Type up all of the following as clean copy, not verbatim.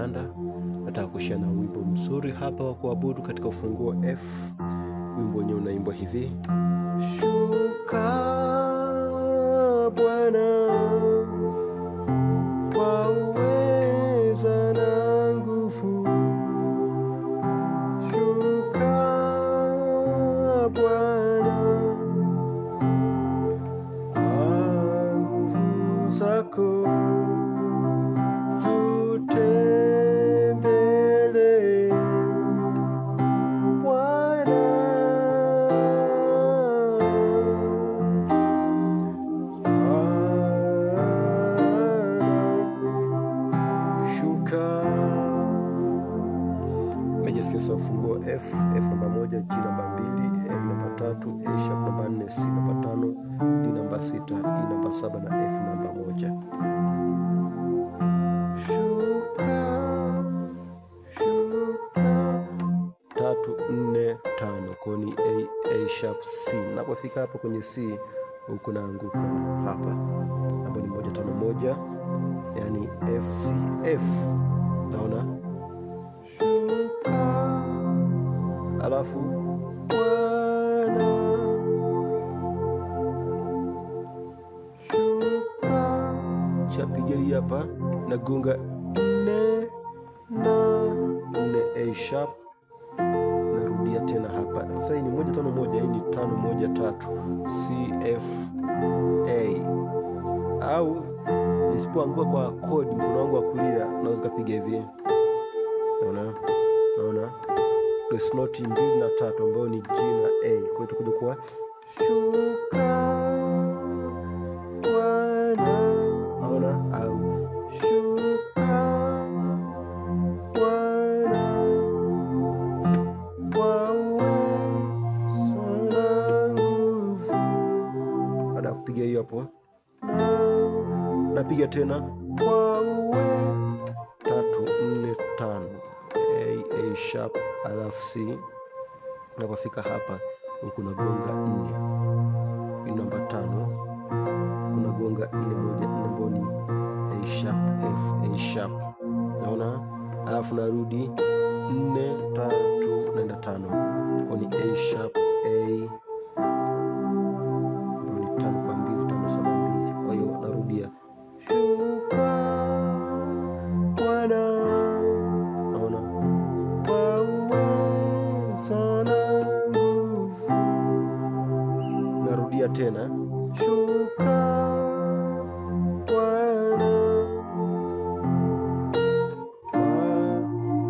kinanda. Nataka kushia na wimbo mzuri hapa wa kuabudu katika ufunguo F. Wimbo wenyewe unaimbwa hivi: shuka Bwana kwa uweza na nguvu, shuka Bwana kwa nguvu zako, tutembele Bwana. Shuka meja skesi ufunguo F, F namba 1, G namba 2, A namba 3, A sharp namba 4, C namba 5, D namba 6, E namba 7 na F namba 1. Shuka 3 4 5, kwa ni A sharp C. Napofika hapo kwenye C huko naanguka hapa, hapo ni 1 5 1, yani F C F. Naona shuka, alafu Bwana, shuka, chapiga hii hapa, nagonga 4 na 4 A sharp, narudia tena hapa. Sasa hii ni 1 5 1, hii ni 5 1 3, C F A. Au nisipoangua kwa kodi mkono wangu wa kulia, naweza kupiga hivi. Naona press note 2 na 3 ambayo ni G na A. Kwa hiyo tutakuja kwa shuka Bwana, naona, au shuka Bwana kwa uweza na nguvu. Baada ya kupiga hiyo hapo, napiga tena kwa uwe 3 4 5, A sharp, alafu C. Napofika hapa huku nagonga 4, hii namba 5, unagonga 4 1 4 ambayo ni A sharp F, A sharp, naona, alafu narudi 4 3 naenda 5, kwa ni A sharp A ambayo ni 5 kwa 2 5 7 2. Kwa hiyo narudia shuka Bwana, naona, kwa uweza na nguvu. Narudia tena shuka Bwana,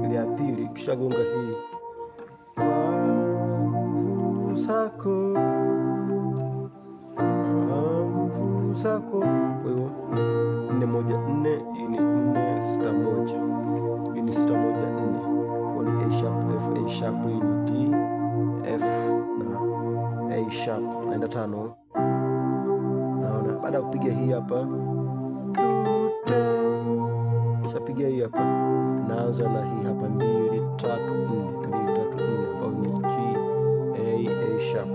ile ya pili, kisha gonga hii kwa nguvu zako, nguvu zako. Kwa hiyo 4 1 4, hii ni 4 6 1, hii ni 6 1 4, kwa ni A sharp F, A sharp, hii ni D F na A sharp, naenda 5. Naona baada ya kupiga hii hapa, kishapiga hii hapa, naanza na hii hapa 2 3 4, 2 3 4 ambayo ni G A sharp.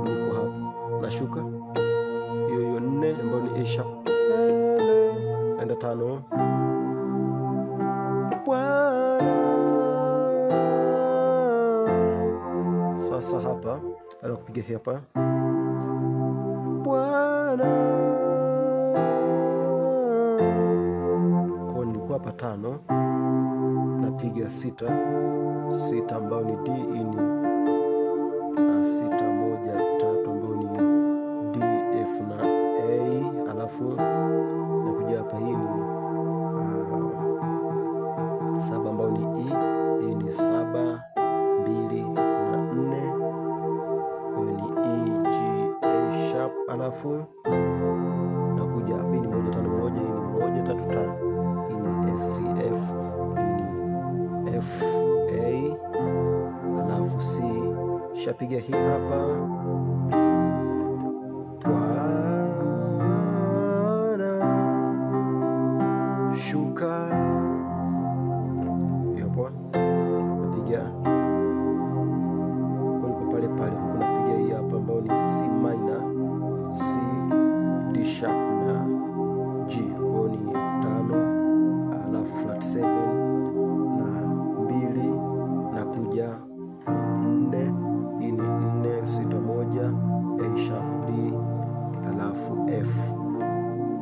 Niko hapa nashuka hiyo hiyo 4 ambayo ni A sharp, naenda 5 Bwana. Sasa hapa baada kupiga hii hapa Bwana, kwa nilikuwa hapa 5, napiga 6 6 ambayo ni D, hii ni 6 1 3 ambayo ni D F na A, alafu nakuja hapa, hii ni 7 ambayo ni E, hii ni 7 2 na 4, hiyo ni E G A sharp, alafu nakuja hapa, hii ni 1 5 1, hii ni 1 3 5, hii ni F C F, hii ni F A, alafu C, kisha piga hii hapa Bwana, shuka hiyo hapo, napiga kwa G sharp na G, kwa ni 5 alafu flat 7 na 2 na kuja 4. Hii ni 4 6 1 A sharp D alafu F.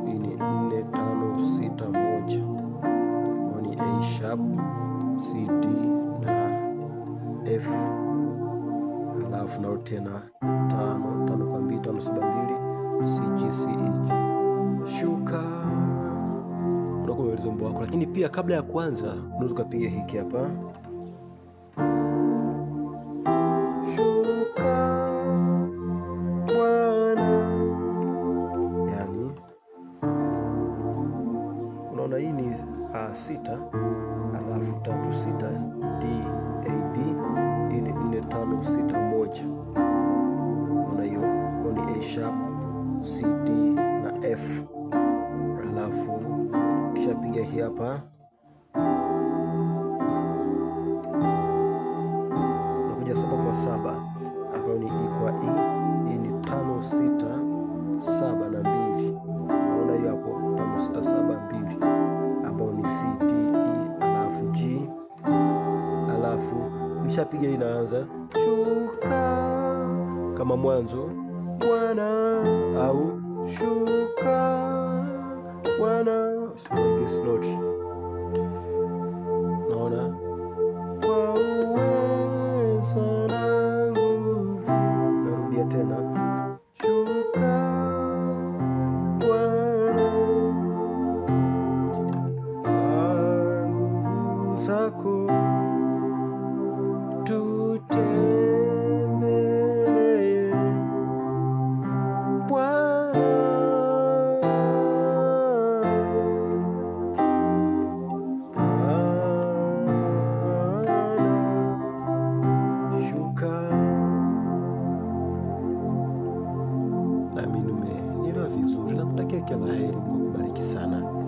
Hii ni 4 5 6 1, kwa ni A sharp C D na F, alafu narudi tena 5 5 kwa 2 5 7 2 C G C E G. Shuka unakuwa umemaliza wimbo wako, lakini pia kabla ya kuanza unaweza ukapiga hiki hapa. Shuka Bwana, yani unaona hii ni 6 alafu 3 6 D A D. Hii ni 4 5 6 1, unaona hiyo ni A sharp C D na F, alafu kisha piga hii hapa, unakuja 7 kwa 7 ambayo ni E kwa E. Hii ni 5 6 7 na 2, unaona hiyo hapo 5 6 7 2 ambayo ni C D E alafu G, alafu kisha piga hii, inaanza shuka kama mwanzo Bwana, au shuka Bwana, naona kwa uwezo na nguvu. Narudia tena shuka Bwana, nguvu zako tutembelee Bwana, shuka. Nami umenielewa vizuri, nakutakia kila la heri. Mungu akubariki sana.